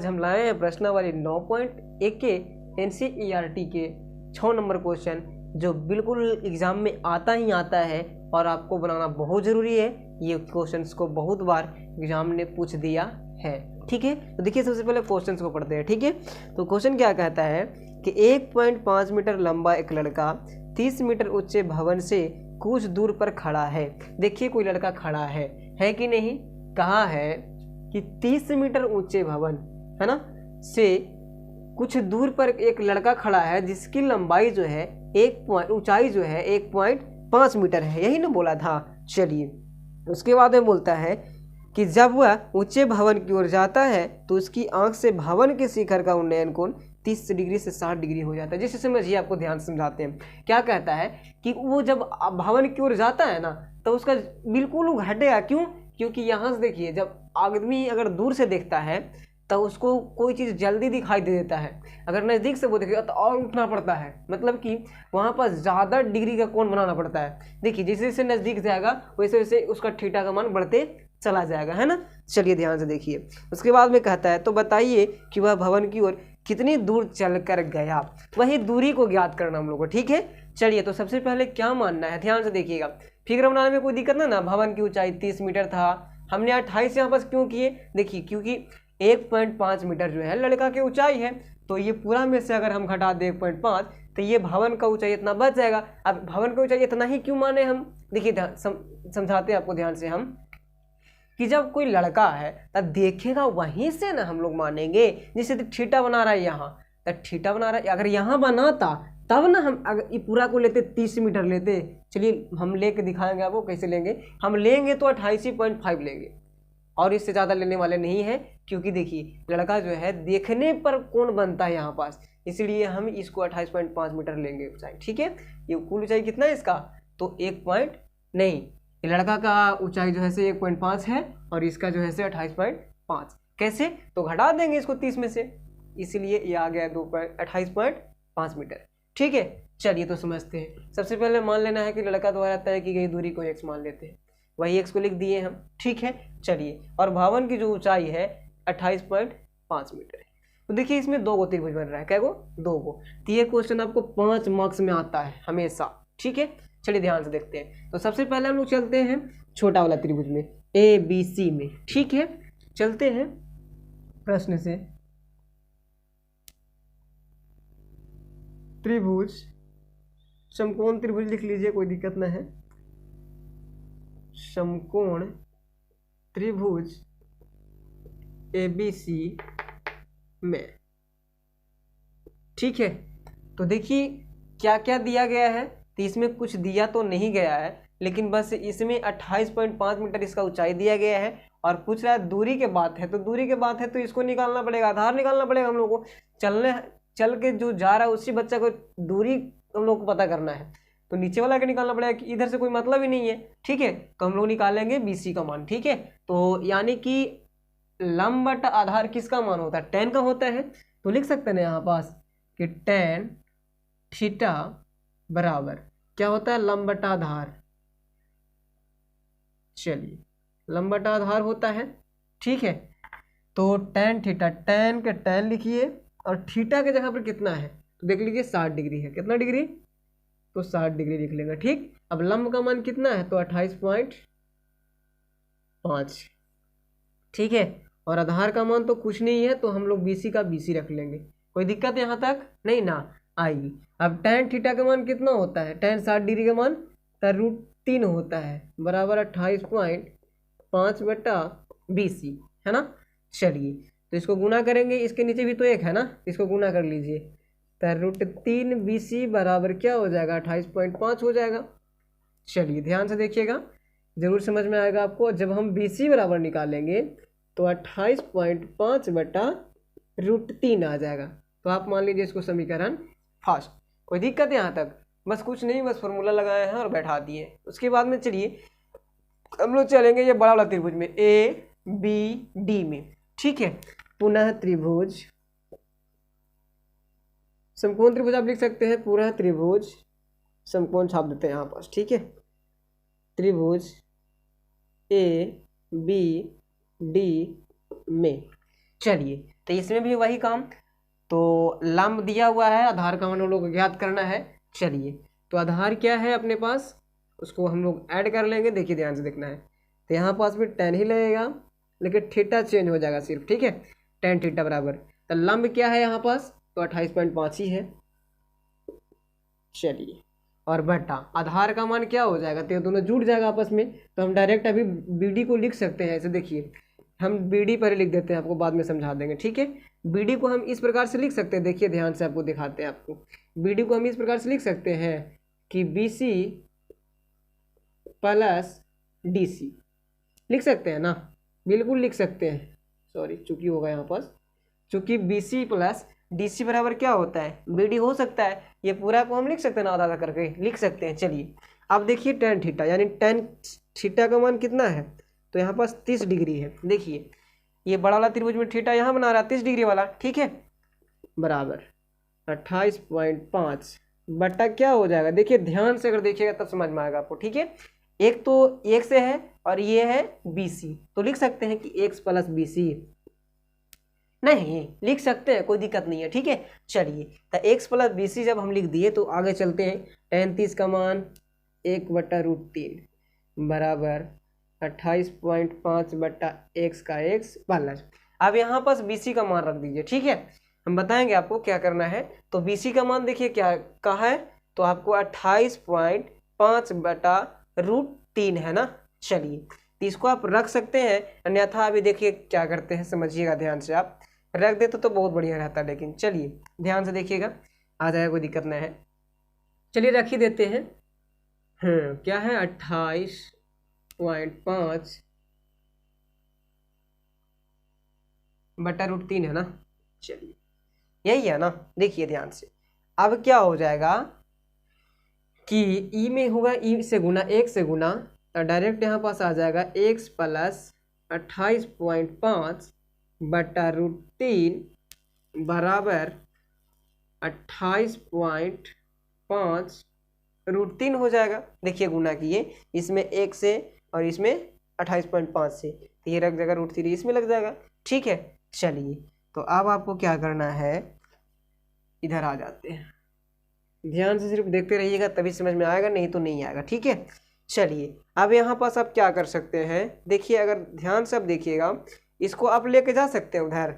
आज हम लाए हैं प्रश्नावली 9.1 के NCERT के 6 नंबर क्वेश्चन, जो बिल्कुल एग्जाम में आता ही आता है और आपको बनाना बहुत ज़रूरी है। ये क्वेश्चंस को बहुत बार एग्जाम ने पूछ दिया है, ठीक है। तो देखिए सबसे पहले क्वेश्चंस को पढ़ते हैं, ठीक है। तो क्वेश्चन क्या कहता है कि 1.5 मीटर लंबा एक लड़का 30 मीटर ऊंचे भवन से कुछ दूर पर खड़ा है। देखिए कोई लड़का खड़ा है कि नहीं, कहा है कि 30 मीटर ऊंचे भवन, है ना, से कुछ दूर पर एक लड़का खड़ा है जिसकी लंबाई जो है ऊंचाई जो है 1.5 मीटर है, यही ना बोला था। चलिए उसके बाद में बोलता है कि जब वह ऊंचे भवन की ओर जाता है तो उसकी आंख से भवन के शिखर का उन्नयन कोण 30 डिग्री से 60 डिग्री हो जाता है। जैसे समझिए, आपको ध्यान से समझाते हैं। क्या कहता है कि वो जब भवन की ओर जाता है ना तो उसका बिल्कुल घटेगा। क्यों? क्योंकि यहाँ से देखिए, जब आदमी अगर दूर से देखता है तो उसको कोई चीज़ जल्दी दिखाई दे देता है, अगर नज़दीक से वो देखेगा तो और उठना पड़ता है, मतलब कि वहाँ पर ज़्यादा डिग्री का कोण बनाना पड़ता है। देखिए जैसे जैसे नज़दीक जाएगा वैसे वैसे उसका थीटा का मान बढ़ते चला जाएगा, है ना। चलिए ध्यान से देखिए, उसके बाद में कहता है तो बताइए कि वह भवन की ओर कितनी दूर चलकर गया। वही दूरी को ज्ञात करना हम लोग को, ठीक है। चलिए तो सबसे पहले क्या मानना है, ध्यान से देखिएगा। फिगर बनाने में कोई दिक्कत ना, भवन की ऊंचाई 30 मीटर था, हमने 28 यहाँ पर क्यों किए? देखिए क्योंकि 1.5 मीटर जो है लड़का की ऊंचाई है, तो ये पूरा में से अगर हम घटा दें 1.5 तो ये भवन का ऊंचाई इतना बच जाएगा। अब भवन का ऊंचाई इतना ही क्यों माने हम? देखिए समझाते हैं आपको ध्यान से हम, कि जब कोई लड़का है तब देखेगा वहीं से ना हम लोग मानेंगे। जैसे थीटा बना रहा है यहाँ, तब थीटा बना रहा है, अगर यहाँ बनाता तब ना हम अगर ये पूरा को लेते 30 मीटर लेते। चलिए हम लेके दिखाएंगे आपको कैसे लेंगे। हम लेंगे तो 28.5 लेंगे और इससे ज़्यादा लेने वाले नहीं है, क्योंकि देखिए लड़का जो है देखने पर कोण बनता है यहाँ पास, इसलिए हम इसको 28.5 मीटर लेंगे ऊंचाई, ठीक है। ये कुल ऊंचाई कितना है इसका? तो लड़का का ऊंचाई जो है से 1.5 है और इसका जो है से 28.5। कैसे? तो घटा देंगे इसको 30 में से, इसलिए ये आ गया 28.5 मीटर, ठीक है। चलिए तो समझते हैं। सबसे पहले मान लेना है कि लड़का द्वारा तय की गई दूरी को x मान लेते हैं, वही x को लिख दिए हम, ठीक है। चलिए, और भवन की जो ऊंचाई है 28.5 मीटर है। तो देखिए इसमें 2 गो त्रिभुज बन रहा है, क्या गो? 2 गो। तो ये क्वेश्चन आपको 5 मार्क्स में आता है हमेशा, ठीक है। चलिए ध्यान से देखते हैं। तो सबसे पहले हम लोग चलते हैं छोटा वाला त्रिभुज में, ABC में, ठीक है। चलते हैं प्रश्न से। त्रिभुज, समकोण त्रिभुज लिख लीजिए, कोई दिक्कत ना है। समकोण त्रिभुज ABC में, ठीक है। तो देखिए क्या क्या दिया गया है, तो इसमें कुछ दिया तो नहीं गया है, लेकिन बस इसमें 28.5 मीटर इसका ऊंचाई दिया गया है और पूछ रहा है दूरी के बात है। तो दूरी के बात है तो इसको निकालना पड़ेगा, आधार निकालना पड़ेगा हम लोग को। चल के जो जा रहा है उसी बच्चा को दूरी हम लोग को पता करना है, तो नीचे वाला के निकालना पड़ेगा कि इधर से कोई मतलब ही नहीं है, ठीक है। तो हम लोग निकालेंगे BC का मान, ठीक है। तो यानी कि लंब बटा आधार किसका मान होता है? tan का होता है। तो लिख सकते हैं यहाँ पास कि tan थीटा बराबर क्या होता है? लंब बटा आधार। चलिए लंब बटा आधार होता है, ठीक है। तो tan थीटा, tan के tan लिखिए और थीटा के जगह पर कितना है तो देख लीजिए 60 डिग्री है। कितना डिग्री? तो 60 डिग्री लिख लेंगे, ठीक। अब लंब का मान कितना है? तो 28.5, ठीक है। और आधार का मान तो कुछ नहीं है, तो हम लोग BC का BC रख लेंगे। कोई दिक्कत यहाँ तक नहीं ना आएगी। अब tan थीटा का मान कितना होता है? tan 60 डिग्री का मान √3 होता है, बराबर 28.5 बटा BC, है ना। चलिए तो इसको गुना करेंगे, इसके नीचे भी तो 1 है ना, इसको गुना कर लीजिए। तो √3 BC बराबर क्या हो जाएगा? 28.5 हो जाएगा। चलिए ध्यान से देखिएगा, जरूर समझ में आएगा आपको। जब हम BC बराबर निकालेंगे तो 28.5 बटा √3 आ जाएगा। तो आप मान लीजिए इसको समीकरण फर्स्ट। कोई दिक्कत है यहाँ तक? बस कुछ नहीं, बस फॉर्मूला लगाए हैं और बैठा दिए। उसके बाद में चलिए हम लोग चलेंगे ये बड़ा वाला त्रिभुज में, ABD में, ठीक है। पुनः त्रिभुज, समकोण त्रिभुज आप लिख सकते हैं, पूरा त्रिभुज, समकोण छाप देते हैं यहाँ पास, ठीक है। त्रिभुज ABD में, चलिए तो इसमें भी वही काम। तो लंब दिया हुआ है, आधार का मान हम लोग को ज्ञात करना है। चलिए, तो आधार क्या है अपने पास, उसको हम लोग ऐड कर लेंगे। देखिए ध्यान से देखना है, तो यहाँ पास भी tan ही लगेगा, लेकिन थीटा चेंज हो जाएगा सिर्फ, ठीक है। tan थीटा बराबर, तो लंब क्या है यहाँ पास, तो 28.5 ही है। चलिए, और बटा आधार का मान क्या हो जाएगा, तो ये दोनों जुड़ जाएगा आपस में। तो हम डायरेक्ट अभी BD को लिख सकते हैं ऐसे। देखिए, हम BD पर लिख देते हैं, आपको बाद में समझा देंगे, ठीक है। BD को हम इस प्रकार से लिख सकते हैं, देखिए ध्यान से आपको दिखाते हैं। आपको BD को हम इस प्रकार से लिख सकते हैं कि BC प्लस DC, लिख सकते हैं ना, बिल्कुल लिख सकते हैं। सॉरी, चूंकि होगा यहाँ पास, चूंकि BC प्लस DC बराबर क्या होता है, BD हो सकता है। ये पूरा को हम लिख सकते हैं ना, आधा आधा करके लिख सकते हैं। चलिए, अब देखिए tan थीटा, यानी tan थीटा का मान कितना है, तो यहाँ पास 30 डिग्री है। देखिए, ये बड़ा वाला त्रिभुज में थीटा यहाँ बना रहा है 30 डिग्री वाला, ठीक है, बराबर 28.5 बटा क्या हो जाएगा। देखिए ध्यान से अगर देखिएगा तब समझ में आएगा आपको, ठीक है। एक तो एक से है और ये है BC, तो लिख सकते हैं कि x प्लस BC, नहीं लिख सकते हैं, कोई दिक्कत नहीं है, ठीक है। चलिए, तो x प्लस BC जब हम लिख दिए, तो आगे चलते हैं। tan 30 का मान 1/√3 बराबर 28.5 बटा x का x प्लस, अब यहाँ पास BC का मान रख दीजिए, ठीक है। हम बताएंगे आपको क्या करना है। तो BC का मान देखिए क्या कहा है, तो आपको 28.5 बटा √3 है ना। चलिए, तो इसको आप रख सकते हैं, अन्यथा अभी देखिए क्या करते हैं, समझिएगा ध्यान से। आप रख देते तो बहुत बढ़िया रहता, लेकिन चलिए ध्यान से देखिएगा, आ जाएगा, कोई दिक्कत नहीं है। चलिए रख ही देते हैं। क्या है, 28.5 बटा √3 है ना। चलिए, यही है ना। देखिए ध्यान से, अब क्या हो जाएगा कि ई में होगा, ई से गुना, 1 से गुना, तो डायरेक्ट यहाँ पास आ जाएगा x प्लस 28.5 बटा √3 बराबर 28.5 √3 हो जाएगा। देखिए गुना किए, इसमें 1 से और इसमें 28.5 से, तो ये रख जाएगा √3, इसमें लग जाएगा, ठीक है। चलिए, तो अब आपको क्या करना है, इधर आ जाते हैं। ध्यान से सिर्फ देखते रहिएगा, तभी समझ में आएगा, नहीं तो नहीं आएगा, ठीक है। चलिए, अब यहाँ पास आप क्या कर सकते हैं, देखिए अगर ध्यान से आप देखिएगा, इसको आप लेके जा सकते हैं उधर,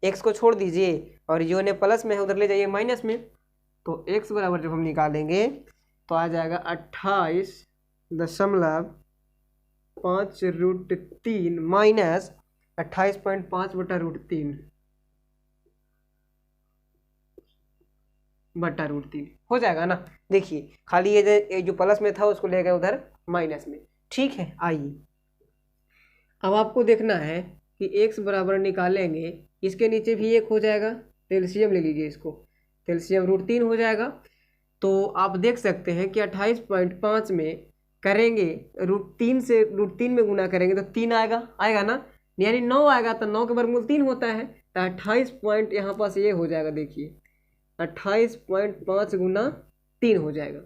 x को छोड़ दीजिए और जो ने प्लस में है उधर ले जाइए माइनस में। तो x बराबर जब हम निकालेंगे तो आ जाएगा 28.5 √3 माइनस 28.5 बटा √3 बटा √3 हो जाएगा ना। देखिए, खाली ये जो प्लस में था उसको ले गए उधर माइनस में, ठीक है। आइए, अब आपको देखना है कि x बराबर निकालेंगे, इसके नीचे भी 1 हो जाएगा, तो एलसीएम ले लीजिए इसको, तो एलसीएम √3 हो जाएगा। तो आप देख सकते हैं कि 28.5 में करेंगे √3 से, √3 में गुना करेंगे तो 3 आएगा ना, यानी 9 आएगा, तो 9 के वर्गमूल 3 होता है, तो 28 पॉइंट यहाँ पास ये हो जाएगा। देखिए 28.5 गुना 3 हो जाएगा,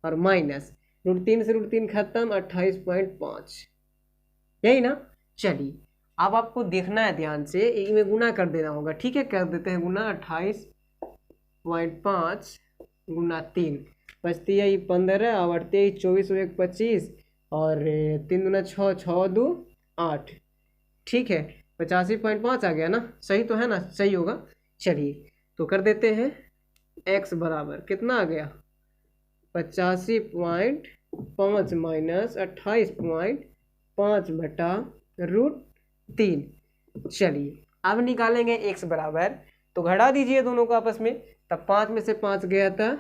और माइनस √3 से √3 खत्म, 28.5, यही ना। चलिए, अब आपको देखना है ध्यान से, इनमें गुना कर देना होगा, ठीक है। कर देते हैं गुना, 28.5 गुना 3, बचती है 15, और 23, 24 और 1 25, और 3 दूना 6, 6 2 8, ठीक है। 85.5 आ गया ना, सही तो है ना, सही होगा। चलिए, तो कर देते हैं, x बराबर कितना आ गया, 85.5 माइनस 28.5 बटा √3। चलिए, अब निकालेंगे x बराबर, तो घटा दीजिए दोनों को आपस में, तब 5 में से 5 गया था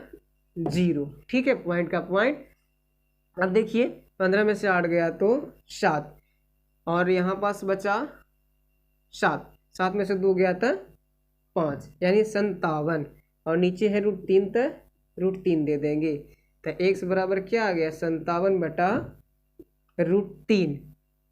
0, ठीक है, पॉइंट का पॉइंट। अब देखिए 15 में से 8 गया तो 7, और यहाँ पास बचा 7, 7 में से 2 गया था 5, यानी 57, और नीचे है √3, तो √3 दे देंगे, तो x बराबर क्या आ गया, 57 बटा √3।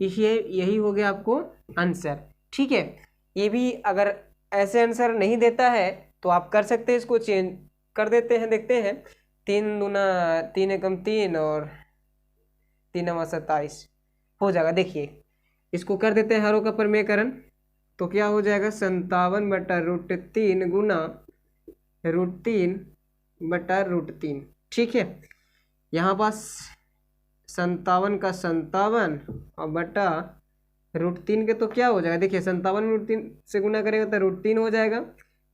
यही हो गया आपको आंसर, ठीक है। ये भी अगर ऐसे आंसर नहीं देता है तो आप कर सकते हैं, इसको चेंज कर देते हैं, देखते हैं। 3 दूना 3 एकम 3 और 3 नवा 27 हो जाएगा। देखिए, इसको कर देते हैं हरों का प्रमेयकरण, तो क्या हो जाएगा 57/√3 गुना √3/√3। ठीक है, यहाँ पास 57 का 57 और बटा √3 के तो क्या हो जाएगा, देखिए 57 √3 से गुना करेगा तो √3 हो जाएगा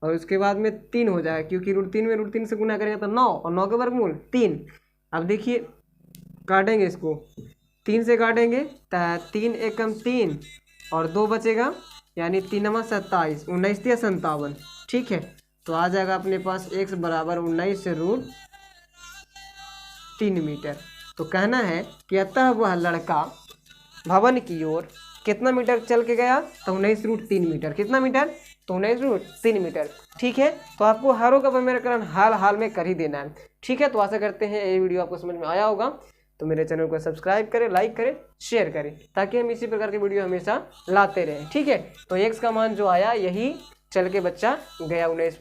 और उसके बाद में 3 हो जाएगा, क्योंकि √3 में √3 से गुना करेगा तो 9 और 9 के वर्गमूल 3। अब देखिए काटेंगे इसको, 3 से काटेंगे तो 3 एकम 3 और 2 बचेगा, यानी 3 27 19 या 57। ठीक है, तो आ जाएगा अपने पास x बराबर 19/√3 मीटर। तो कहना है कि अतः वह लड़का भवन की ओर कितना मीटर चल के गया, तो 19/√3 मीटर। कितना मीटर, तो 19/3 मीटर। ठीक है, तो आपको हरों का समीकरण हाल में कर ही देना है। ठीक है, तो आशा करते हैं ये वीडियो आपको समझ में आया होगा। तो मेरे चैनल को सब्सक्राइब करें, लाइक करें, शेयर करें, ताकि हम इसी प्रकार की वीडियो हमेशा लाते रहें। ठीक है, तो x का मान जो आया यही चल के बच्चा गया 19